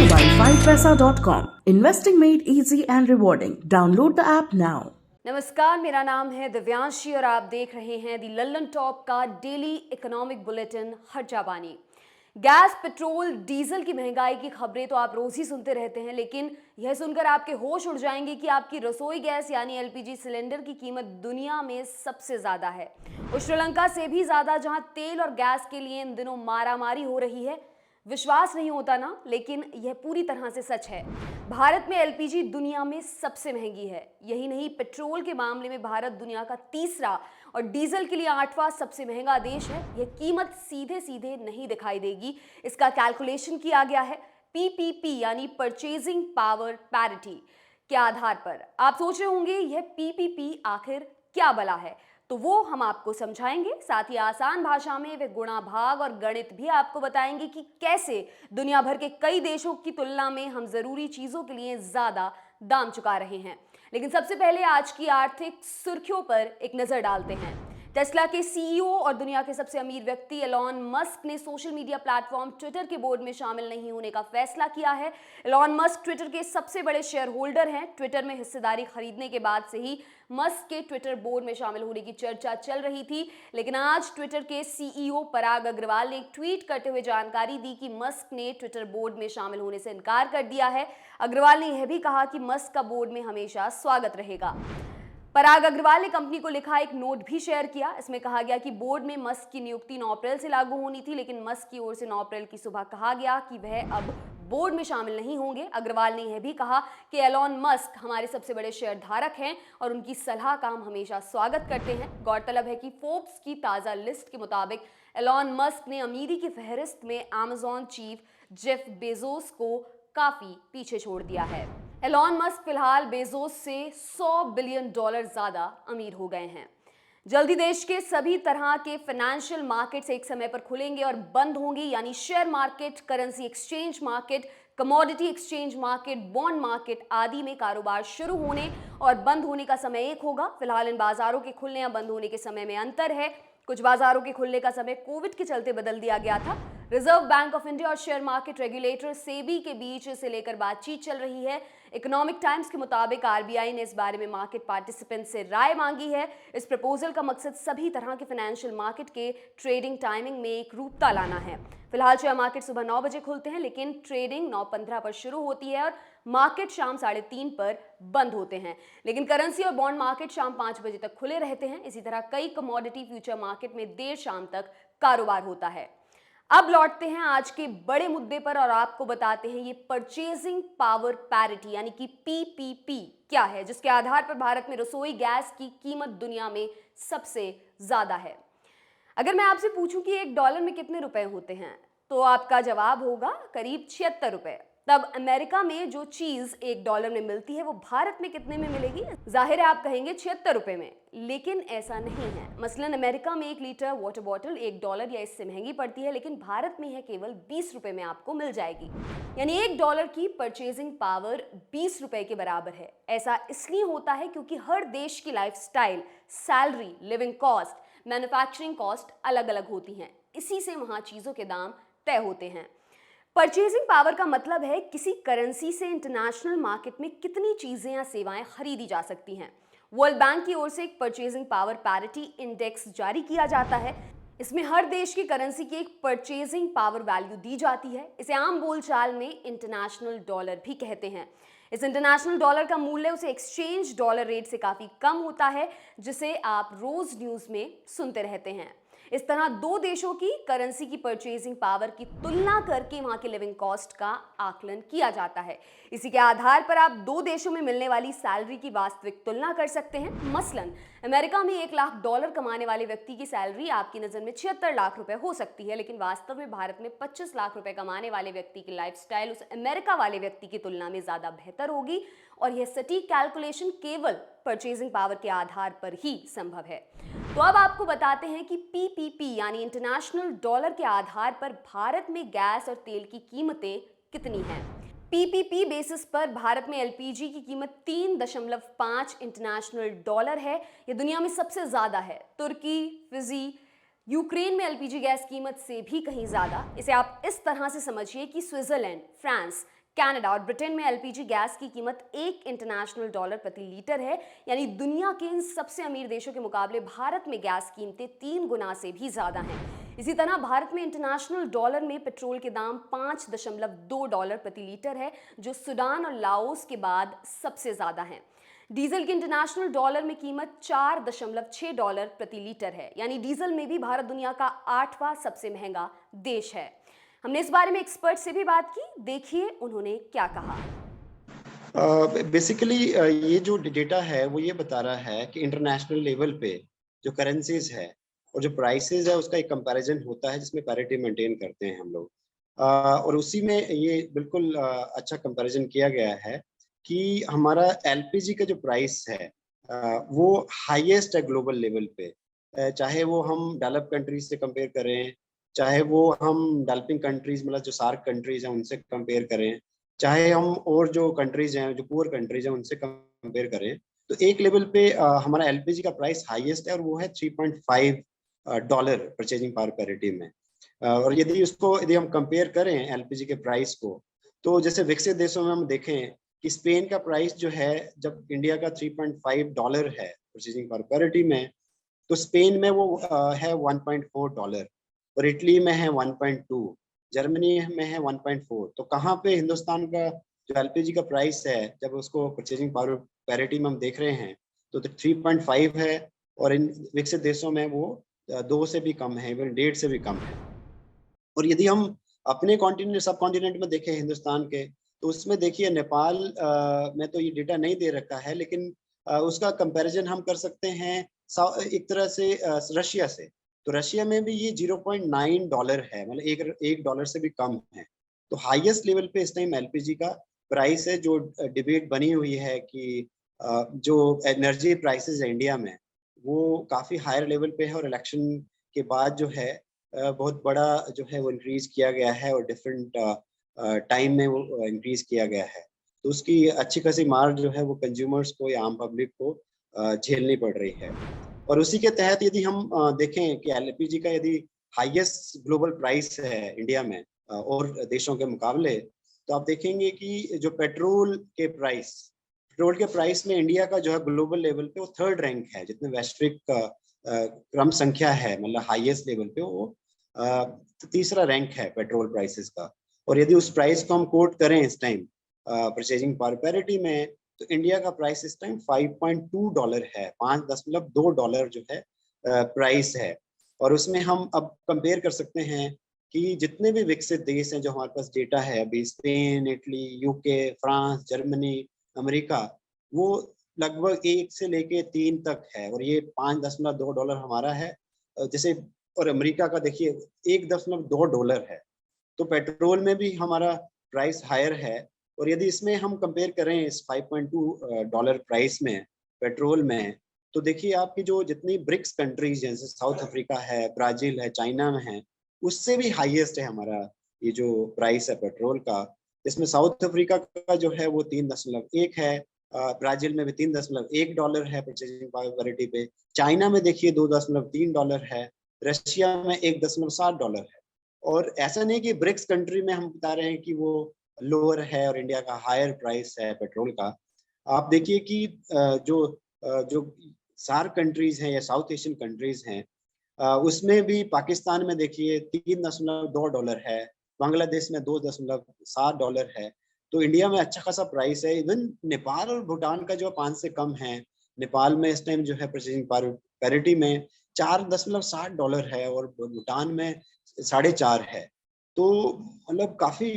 5paisa.com. Investing made easy and rewarding. Download the app now. नमस्कार, मेरा नाम है दिव्यांशी और आप देख रहे हैं दी लल्लन टॉप का डेली इकोनॉमिक बुलेटिन हर्जा बानी। गैस, पेट्रोल, डीजल की महंगाई की खबरें तो आप रोज ही सुनते रहते हैं, लेकिन यह सुनकर आपके होश उड़ जाएंगे कि आपकी रसोई गैस यानी एलपीजी सिलेंडर की कीमत दुनिया में सबसे ज्यादा है और श्रीलंका से भी ज्यादा, जहां तेल और गैस के लिए इन दिनों मारामारी हो रही है। विश्वास नहीं होता ना, लेकिन यह पूरी तरह से सच है। भारत में एलपीजी दुनिया में सबसे महंगी है। यही नहीं, पेट्रोल के मामले में भारत दुनिया का तीसरा और डीजल के लिए 8वां सबसे महंगा देश है। यह कीमत सीधे सीधे नहीं दिखाई देगी, इसका कैलकुलेशन किया गया है पीपीपी यानी परचेजिंग पावर पैरिटी के आधार पर। आप सोच रहे होंगे यह पीपीपी आखिर क्या बला है, तो वो हम आपको समझाएंगे। साथ ही आसान भाषा में वे गुणा भाग और गणित भी आपको बताएंगे कि कैसे दुनिया भर के कई देशों की तुलना में हम जरूरी चीजों के लिए ज्यादा दाम चुका रहे हैं। लेकिन सबसे पहले आज की आर्थिक सुर्खियों पर एक नजर डालते हैं। टेस्ला के सीईओ और दुनिया के सबसे अमीर व्यक्ति एलॉन मस्क ने सोशल मीडिया प्लेटफॉर्म ट्विटर के बोर्ड में शामिल नहीं होने का फैसला किया है। एलॉन मस्क ट्विटर के सबसे बड़े शेयर होल्डर हैं। ट्विटर में हिस्सेदारी खरीदने के बाद से ही मस्क के ट्विटर बोर्ड में शामिल होने की चर्चा चल रही थी, लेकिन आज ट्विटर के सीईओ पराग अग्रवाल ने एक ट्वीट करते हुए जानकारी दी कि मस्क ने ट्विटर बोर्ड में शामिल होने से इनकार कर दिया है। अग्रवाल ने यह भी कहा कि मस्क का बोर्ड में हमेशा स्वागत रहेगा। पराग अग्रवाल ने कंपनी को लिखा एक नोट भी शेयर किया। इसमें कहा गया कि बोर्ड में मस्क की नियुक्ति 9 अप्रैल से लागू होनी थी, लेकिन मस्क की ओर से 9 अप्रैल की सुबह कहा गया कि वह अब बोर्ड में शामिल नहीं होंगे। अग्रवाल ने यह भी कहा कि एलॉन मस्क हमारे सबसे बड़े शेयरधारक हैं और उनकी सलाह का हम हमेशा स्वागत करते हैं। गौरतलब है कि फोर्ब्स की ताज़ा लिस्ट के मुताबिक एलॉन मस्क ने अमीरी की फहरिस्त में अमेज़न चीफ जेफ बेजोस को काफी पीछे छोड़ दिया है। एलॉन मस्क फिलहाल बेजोस से $100 बिलियन ज्यादा अमीर हो गए हैं। जल्दी देश के सभी तरह के फाइनेंशियल मार्केट्स एक समय पर खुलेंगे और बंद होंगे, यानी share market, currency exchange market, commodity exchange market, bond market आदि में कारोबार शुरू होने और बंद होने का समय एक होगा। फिलहाल इन बाजारों के खुलने या बंद होने के समय में अंतर है। कुछ बाजारों के खुलने का समय कोविड के चलते बदल दिया गया था। रिजर्व बैंक ऑफ इंडिया और शेयर मार्केट रेगुलेटर सेबी के बीच इसे लेकर बातचीत चल रही है। इकोनॉमिक टाइम्स के मुताबिक आरबीआई ने इस बारे में मार्केट पार्टिसिपेंट से राय मांगी है। इस प्रपोजल का मकसद सभी तरह के फाइनेंशियल मार्केट के ट्रेडिंग टाइमिंग में एक रूपता लाना है। फिलहाल शेयर मार्केट सुबह 9 बजे खुलते हैं, लेकिन ट्रेडिंग 9:15 पर शुरू होती है और मार्केट शाम 3:30 पर बंद होते हैं। लेकिन करेंसी और बॉन्ड मार्केट शाम 5 बजे तक खुले रहते हैं। इसी तरह कई कमोडिटी फ्यूचर मार्केट में देर शाम तक कारोबार होता है। अब लौटते हैं आज के बड़े मुद्दे पर और आपको बताते हैं ये परचेजिंग पावर पैरिटी यानी कि पीपीपी क्या है, जिसके आधार पर भारत में रसोई गैस की कीमत दुनिया में सबसे ज्यादा है। अगर मैं आपसे पूछूं कि $1 में कितने रुपए होते हैं, तो आपका जवाब होगा करीब 76 रुपए। तब अमेरिका में जो चीज $1 में मिलती है वो भारत में कितने में मिलेगी? जाहिर है आप कहेंगे 76 रुपए में, लेकिन ऐसा नहीं है। मसलन अमेरिका में 1 लीटर वाटर बॉटल $1 या इससे महंगी पड़ती है, लेकिन भारत में यह केवल 20 रुपए में आपको मिल जाएगी। यानी $1 की परचेजिंग पावर 20 रुपए के बराबर है। ऐसा इसलिए होता है क्योंकि हर देश की lifestyle, salary, living cost, manufacturing cost अलग अलग होती हैं। इसी से वहां चीजों के दाम तय होते हैं। परचेजिंग पावर का मतलब है किसी करेंसी से इंटरनेशनल मार्केट में कितनी चीजें या सेवाएं खरीदी जा सकती हैं। वर्ल्ड बैंक की ओर से एक परचेजिंग पावर पैरिटी इंडेक्स जारी किया जाता है। इसमें हर देश की करेंसी की एक परचेजिंग पावर वैल्यू दी जाती है। इसे आम बोलचाल में इंटरनेशनल डॉलर भी कहते हैं। इस इंटरनेशनल डॉलर का मूल्य उसे एक्सचेंज डॉलर रेट से काफी कम होता है, जिसे आप रोज न्यूज में सुनते रहते हैं। इस तरह दो देशों की करेंसी की परचेजिंग पावर की तुलना करके वहां के लिविंग कॉस्ट का आकलन किया जाता है। इसी के आधार पर आप दो देशों में मिलने वाली सैलरी की वास्तविक तुलना कर सकते हैं। मसलन अमेरिका में $1 लाख कमाने वाले व्यक्ति की सैलरी आपकी नजर में 76 लाख रुपए हो सकती है, लेकिन वास्तव में भारत में 25 लाख रुपए कमाने वाले व्यक्ति की लाइफस्टाइल उस अमेरिका वाले व्यक्ति की तुलना में ज्यादा बेहतर होगी। और यह सटीक कैलकुलेशन केवल परचेजिंग पावर के आधार पर ही संभव है। तो अब आपको बताते हैं कि पीपीपी यानी इंटरनेशनल डॉलर के आधार पर भारत में गैस और तेल की कीमतें कितनी हैं। पीपीपी बेसिस पर भारत में एलपीजी की कीमत 3.5 इंटरनेशनल डॉलर है। यह दुनिया में सबसे ज्यादा है। तुर्की, फिजी, यूक्रेन में एलपीजी गैस कीमत से भी कहीं ज्यादा। इसे आप इस तरह से समझिए कि स्विट्जरलैंड, फ्रांस, कनाडा और ब्रिटेन में एलपीजी गैस की कीमत $1 प्रति लीटर है, यानी दुनिया के इन सबसे अमीर देशों के मुकाबले भारत में गैस कीमतें 3 गुना से भी ज्यादा हैं। इसी तरह भारत में इंटरनेशनल डॉलर में पेट्रोल के दाम $5.2 प्रति लीटर है, जो सूडान और लाओस के बाद सबसे ज्यादा हैं। डीजल की इंटरनेशनल डॉलर में कीमत $4.6 प्रति लीटर है, यानी डीजल में भी भारत दुनिया का 8वां सबसे महंगा देश है। हमने इस बारे में एक्सपर्ट से भी बात की, देखिए उन्होंने क्या कहा। बेसिकली ये जो डेटा है वो ये बता रहा है कि इंटरनेशनल लेवल पे जो करेंसीज है और जो प्राइसेस है उसका एक कंपैरिजन होता है जिसमें पैरिटी मेंटेन करते हैं हम लोग। और उसी में ये बिल्कुल अच्छा कंपैरिजन किया गया है कि हमारा एलपीजी का जो प्राइस है वो हाईएस्ट है ग्लोबल लेवल पे। चाहे वो हम डेवलप कंट्रीज से कंपेयर करें, चाहे वो हम डेवलपिंग कंट्रीज मतलब जो सार्क कंट्रीज हैं उनसे कंपेयर करें, चाहे हम और जो कंट्रीज हैं जो पुअर कंट्रीज हैं उनसे कंपेयर करें, तो एक लेवल पे हमारा एलपीजी का प्राइस हाईएस्ट है और वो है $3.5 परचेजिंग पावर पैरिटी में। और यदि हम कंपेयर करें एलपीजी के प्राइस को, तो जैसे विकसित देशों में हम देखें कि स्पेन का प्राइस जो है जब इंडिया का $3.5 है परचेजिंग पावर पैरिटी में, तो स्पेन में वो है $1.4 और इटली में है 1.2, जर्मनी में है 1.4। तो कहाँ पे हिंदुस्तान का जो एलपीजी का प्राइस है जब उसको परचेजिंग पावर पैरिटी में हम देख रहे हैं तो 3.5 है, और इन विकसित देशों में वो 2 से भी कम है, इवन 1.5 से भी कम है। और यदि हम अपने कॉन्टिनेंट सब कॉन्टिनेंट में देखें हिंदुस्तान के, तो उसमें देखिए नेपाल में तो ये डेटा नहीं दे रखा है, लेकिन उसका कंपैरिजन हम कर सकते हैं एक तरह से रशिया से। तो रशिया में भी ये $0.9 है, मतलब $1 से भी कम है। तो हाईएस्ट लेवल पे इस टाइम एलपीजी का प्राइस है। जो डिबेट बनी हुई है कि जो एनर्जी प्राइसेस है इंडिया में वो काफ़ी हायर लेवल पे है, और इलेक्शन के बाद जो है बहुत बड़ा जो है वो इंक्रीज किया गया है और डिफरेंट टाइम में वो इंक्रीज किया गया है। तो उसकी अच्छी खासी मार जो है वो कंज्यूमर्स को या आम पब्लिक को झेलनी पड़ रही है। और उसी के तहत यदि हम देखें कि एलपीजी का यदि हाईएस्ट ग्लोबल प्राइस है इंडिया में और देशों के मुकाबले, तो आप देखेंगे कि जो पेट्रोल के प्राइस में इंडिया का जो है ग्लोबल लेवल पे वो 3rd रैंक है, जितने वैश्विक क्रम संख्या है, मतलब हाईएस्ट लेवल पे वो तीसरा रैंक है पेट्रोल प्राइसेस का। और यदि उस प्राइस को हम कोट करें इस टाइम परचेजिंग पावर पैरिटी में, तो इंडिया का प्राइस इस टाइम $5.2 है, $5.2 जो है प्राइस है। और उसमें हम अब कंपेयर कर सकते हैं कि जितने भी विकसित देश हैं जो हमारे पास डेटा है अभी, Spain, Italy, UK, France, Germany, America, वो लगभग 1 से लेके 3 तक है, और ये $5.2 हमारा है। जैसे और अमेरिका का देखिए $1.2 है। तो पेट्रोल में भी हमारा प्राइस हायर है। और यदि इसमें हम कंपेयर करें इस $5.2 प्राइस में पेट्रोल में, तो देखिए आपकी जो जितनी ब्रिक्स कंट्रीज हैं जैसे साउथ अफ्रीका है, ब्राजील है, चाइना में है, उससे भी हाईएस्ट है हमारा ये जो प्राइस है पेट्रोल का। इसमें साउथ अफ्रीका का जो है वो 3.1 है, ब्राजील में भी $3.1 है परचेजिंग पावर पैरिटी पे, चाइना में देखिए $2.3 है, रशिया में $1.7 है। और ऐसा नहीं कि ब्रिक्स कंट्री में हम बता रहे हैं कि वो लोअर है और इंडिया का हायर प्राइस है पेट्रोल का। आप देखिए कि जो सार्क कंट्रीज हैं या साउथ एशियन कंट्रीज हैं, उसमें भी पाकिस्तान में देखिए $3.2 है, बांग्लादेश में $2.7 है। तो इंडिया में अच्छा खासा प्राइस है। इवन नेपाल और भूटान का जो 5 से कम है, नेपाल में इस टाइम जो है परचेजिंग पावर पैरिटी में $4.60 है और भूटान में 4.5 है। तो मतलब काफी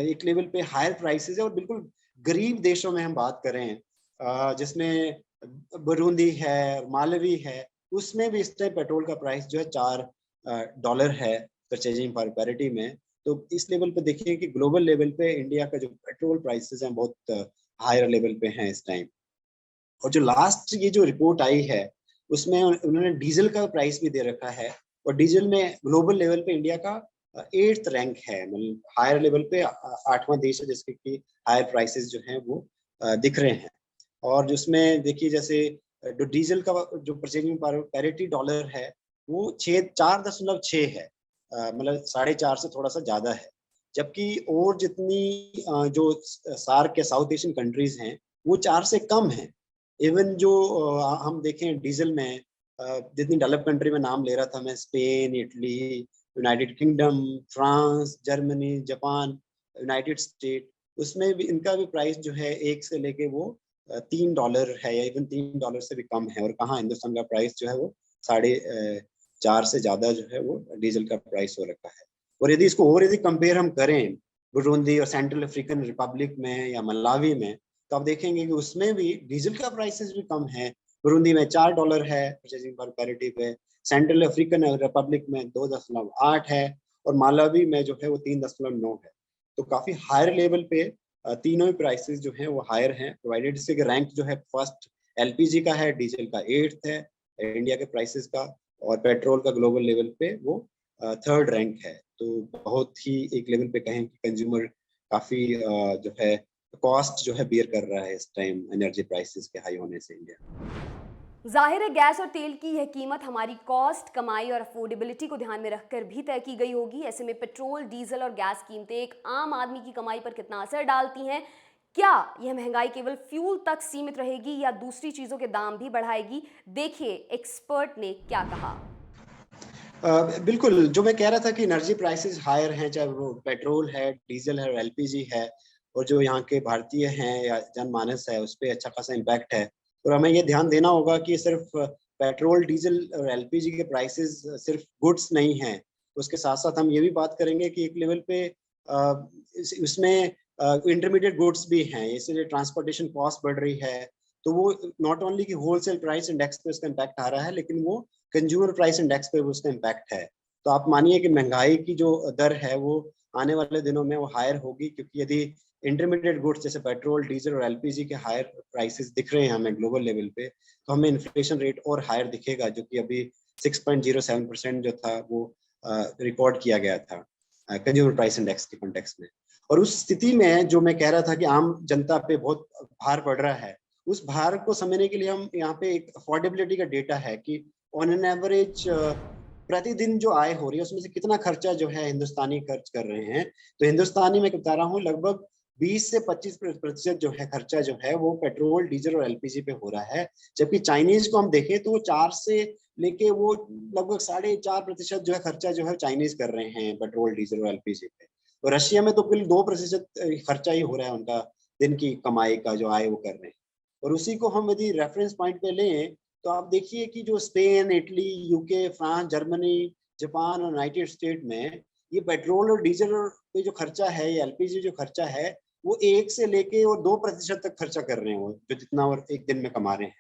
एक लेवल पे हायर प्राइसेस है। और बिल्कुल गरीब देशों में हम बात करें जिसमें बुरुंदी है, मालवी है, उसमें भी इस टाइम पेट्रोल का प्राइस जो है $4 है परचेजिंग पावर पैरिटी में। तो इस लेवल पे देखिए कि ग्लोबल लेवल पे इंडिया का जो पेट्रोल प्राइसेस हैं बहुत हायर लेवल पे हैं इस टाइम। और जो लास्ट ये जो रिपोर्ट आई है उसमें उन्होंने डीजल का प्राइस भी दे रखा है, और डीजल में ग्लोबल लेवल पे इंडिया का 8th रैंक है, मतलब हायर लेवल पे 8वां देश है जिसके कि हायर प्राइसेस जो हैं वो दिख रहे हैं। और जिसमें देखिए जैसे जो डीजल का जो परचेजिंग पैरिटी डॉलर है वो 4.6 है, मतलब 4.5 से थोड़ा सा ज्यादा है। जबकि और जितनी जो सार्क या साउथ एशियन कंट्रीज हैं वो 4 से कम है। इवन जो हम देखें डीजल में जितनी डेवलप कंट्री में नाम ले रहा था मैं, Spain, Italy, United kingdom, France, Germany, Japan, United state, उसमें भी इनका भी प्राइस जो है 1 से लेके वो $3 है, या इवन $3 से भी कम है। और कहाँ हिंदुस्तान का प्राइस जो है वो 4.5 से ज्यादा जो है वो डीजल का प्राइस हो रखा है। और यदि इसको और यदि कंपेयर हम करें बुरुंडी और सेंट्रल अफ्रीकन रिपब्लिक में या मलावी में, तो आप देखेंगे कि उसमें भी डीजल का प्राइसेस भी कम है। बुरुंडी में $4 है परचेजिंग पर पैरिटी पे, सेंट्रल अफ्रीकन रिपब्लिक में 2.8 है, और मालावी में जो है वो 3.9 है। तो काफी हायर लेवल पे तीनों ही प्राइसेस जो हैं वो हायर हैं, प्रोवाइडेड इसके रैंक जो है फर्स्ट एलपीजी का है, डीजल का 8th है इंडिया के प्राइसेस का, और पेट्रोल का ग्लोबल लेवल पे वो 3rd रैंक है। तो बहुत ही एक लेवल पे कहें कि कंज्यूमर काफी जो है कॉस्ट जो है बियर कर रहा है इस टाइम एनर्जी प्राइसेस के हाई होने से इंडिया। जाहिर है गैस और तेल की यह कीमत हमारी कॉस्ट, कमाई और अफोर्डेबिलिटी को ध्यान में रखकर भी तय की गई होगी। ऐसे में पेट्रोल, डीजल और गैस कीमतें एक आम आदमी की कमाई पर कितना असर डालती हैं? क्या यह महंगाई केवल फ्यूल तक सीमित रहेगी या दूसरी चीजों के दाम भी बढ़ाएगी? देखिए एक्सपर्ट ने क्या कहा। बिल्कुल, जो मैं कह रहा था कि एनर्जी प्राइसेस हायर हैं, चाहे वो पेट्रोल है, डीजल है और एलपीजी है, और जो यहाँ के भारतीय हैं या जनमानस है उस पे अच्छा खासा इम्पैक्ट है। और हमें ये ध्यान देना होगा कि सिर्फ पेट्रोल, डीजल और एलपीजी के प्राइसेस सिर्फ गुड्स नहीं हैं, उसके साथ साथ हम ये भी बात करेंगे कि एक लेवल पे उसमें इंटरमीडिएट गुड्स भी हैं, इसलिए ट्रांसपोर्टेशन कॉस्ट बढ़ रही है। तो वो नॉट ओनली कि होलसेल प्राइस इंडेक्स पे उसका इम्पैक्ट आ रहा है, लेकिन वो कंज्यूमर प्राइस इंडेक्स पे भी उसका इम्पैक्ट है। तो आप मानिए कि महंगाई की जो दर है वो आने वाले दिनों में वो हायर होगी, क्योंकि यदि इंटरमीडिएट गुड्स जैसे पेट्रोल, डीजल और एलपीजी के हायर प्राइसेस दिख रहे हैं हमें ग्लोबल लेवल पे, तो हमें इन्फ्लेशन रेट और हायर दिखेगा, जो कि अभी 6.07% जो था वो रिकॉर्ड किया गया था कंज्यूमर प्राइस इंडेक्स के कॉन्टेक्स्ट में। और उस स्थिति में जो मैं कह रहा था कि आम जनता पे बहुत भार पड़ रहा है, उस भार को समझने के लिए हम यहाँ पे एक अफोर्डेबिलिटी का डेटा है कि ऑन एन एवरेज प्रतिदिन जो आय हो रही है उसमें से कितना खर्चा जो है हिंदुस्तानी खर्च कर रहे हैं। तो हिंदुस्तानी मैं बता रहा हूँ लगभग 20 से 25% जो है खर्चा जो है वो पेट्रोल, डीजल और एलपीजी पे हो रहा है। जबकि चाइनीज को हम देखें तो वो 4 से लेके वो लगभग 4.5% जो है खर्चा जो है चाइनीज कर रहे हैं पेट्रोल, डीजल और एलपीजी पे। और रशिया में तो कुल 2% खर्चा ही हो रहा है उनका दिन की कमाई का जो आय वो कर रहे हैं। और उसी को हम यदि रेफरेंस पॉइंट पे लें तो आप देखिए कि जो Spain, Italy, UK, France, Germany, Japan और यूनाइटेड स्टेट में ये पेट्रोल और डीजल पे जो खर्चा है, ये एलपीजी जो खर्चा है, वो 1 से लेके और 2% तक खर्चा कर रहे हैं वो, जो जितना और एक दिन में कमा रहे हैं।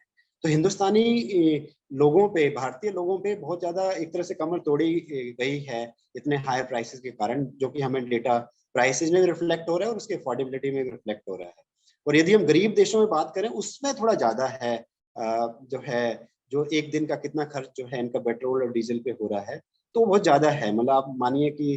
तो हिंदुस्तानी लोगों पे, भारतीय लोगों पे बहुत ज्यादा एक तरह से कमर तोड़ी गई है इतने हायर प्राइसेस के कारण, जो कि हमें डेटा प्राइसेस में भी रिफ्लेक्ट हो रहा है और उसके अफोर्डेबिलिटी में भी रिफ्लेक्ट हो रहा है। और यदि हम गरीब देशों में बात करें उसमें थोड़ा ज्यादा है, जो है जो एक दिन का कितना खर्च जो है इनका पेट्रोल और डीजल पे हो रहा है, तो बहुत ज्यादा है। मतलब आप मानिए कि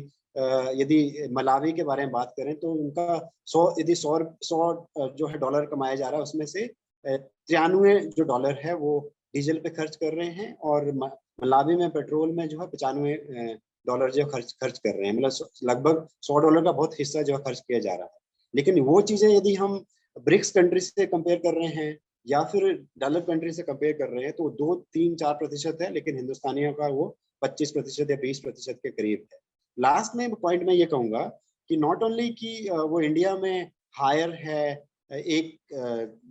यदि मलावी के बारे में बात करें तो उनका 100 जो है डॉलर कमाया जा रहा है, उसमें से 93 जो डॉलर है वो डीजल पे खर्च कर रहे हैं, और मलावी में पेट्रोल में जो है 95 डॉलर जो खर्च कर रहे हैं। मतलब लगभग $100 का बहुत हिस्सा जो है खर्च किया जा रहा है। लेकिन वो चीजें यदि हम ब्रिक्स कंट्री से कंपेयर कर रहे हैं या फिर डेवलप कंट्री से कंपेयर कर रहे हैं तो 2, 3, 4% है, लेकिन हिंदुस्तानियों का वो 25% या 20% के करीब है। लास्ट में पॉइंट मैं ये कहूंगा कि नॉट ओनली कि वो इंडिया में हायर है, एक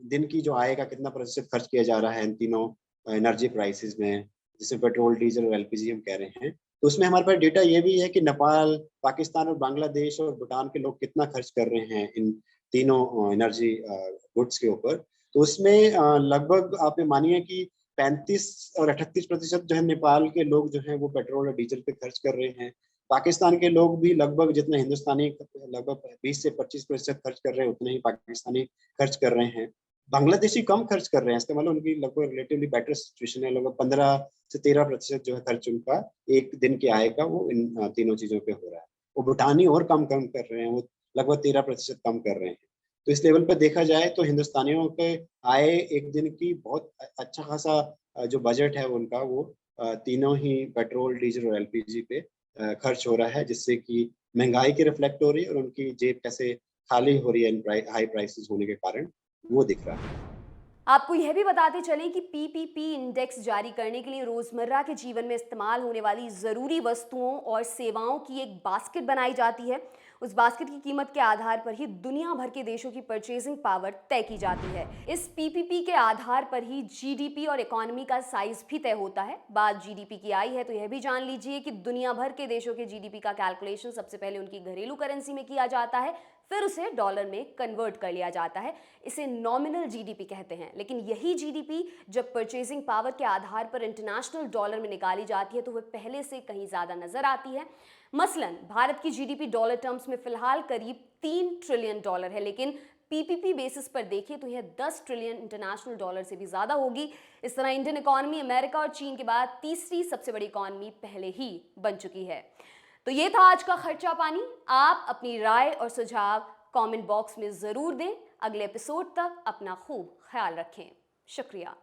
दिन की जो आय का कितना प्रतिशत खर्च किया जा रहा है इन तीनों एनर्जी प्राइसेस में, जिसमें पेट्रोल, डीजल और एलपीजी हम कह रहे हैं, तो उसमें हमारे पास डेटा ये भी है कि नेपाल, पाकिस्तान और बांग्लादेश और भूटान के लोग कितना खर्च कर रहे हैं इन तीनों एनर्जी गुड्स के ऊपर। तो उसमें लगभग आप ये मानिए कि 35 और 38% जो है नेपाल के लोग जो हैं वो पेट्रोल और डीजल पे खर्च कर रहे हैं। पाकिस्तान के लोग भी लगभग जितने हिंदुस्तानी लगभग 20 से 25% खर्च कर रहे हैं, उतने ही पाकिस्तानी खर्च कर रहे हैं। बांग्लादेशी कम खर्च कर रहे हैं, इसका मतलब उनकी लगभग रिलेटिवली बेटर सिचुएशन है। लगभग 15 से 13% जो है खर्च उनका एक दिन की आय का वो इन तीनों चीजों पे हो रहा है। वो भूटानी और कम कम कर रहे हैं, वो लगभग 13% कम कर रहे हैं। तो इस लेवल पे देखा जाए तो हिंदुस्तानियों के आय एक दिन की बहुत अच्छा खासा जो बजट है उनका वो तीनों ही पेट्रोल, डीजल और एलपीजी पे खर्च हो रहा है, जिससे कि महंगाई की रिफ्लेक्ट हो रही है और उनकी जेब कैसे खाली हो रही है इन हाई प्राइसेस होने के कारण, वो दिख रहा है। आपको यह भी बताते चलें कि पीपीपी इंडेक्स जारी करने के लिए रोजमर्रा के जीवन में इस्तेमाल होने वाली जरूरी वस्तुओं और सेवाओं की एक बास्केट बनाई जाती है। उस बास्केट की कीमत के आधार पर ही दुनिया भर के देशों की परचेजिंग पावर तय की जाती है। इस पीपीपी के आधार पर ही जीडीपी और इकोनॉमी का साइज भी तय होता है। बात जीडीपी की आई है तो यह भी जान लीजिए कि दुनिया भर के देशों के जीडीपी का कैलकुलेशन सबसे पहले उनकी घरेलू करेंसी में किया जाता है, फिर उसे डॉलर में कन्वर्ट कर लिया जाता है। इसे नॉमिनल जीडीपी कहते हैं। लेकिन यही जीडीपी जब परचेजिंग पावर के आधार पर इंटरनेशनल डॉलर में निकाली जाती है तो वह पहले से कहीं ज्यादा नजर आती है। मसलन भारत की जीडीपी डॉलर टर्म्स में फिलहाल करीब 3 ट्रिलियन डॉलर है, लेकिन पीपीपी बेसिस पर देखें तो यह 10 ट्रिलियन इंटरनेशनल डॉलर से भी ज्यादा होगी। इस तरह इंडियन इकोनॉमी अमेरिका और चीन के बाद तीसरी सबसे बड़ी इकोनॉमी पहले ही बन चुकी है। तो ये था आज का खर्चा पानी। आप अपनी राय और सुझाव कमेंट बॉक्स में जरूर दें। अगले एपिसोड तक अपना खूब ख्याल रखें। शुक्रिया।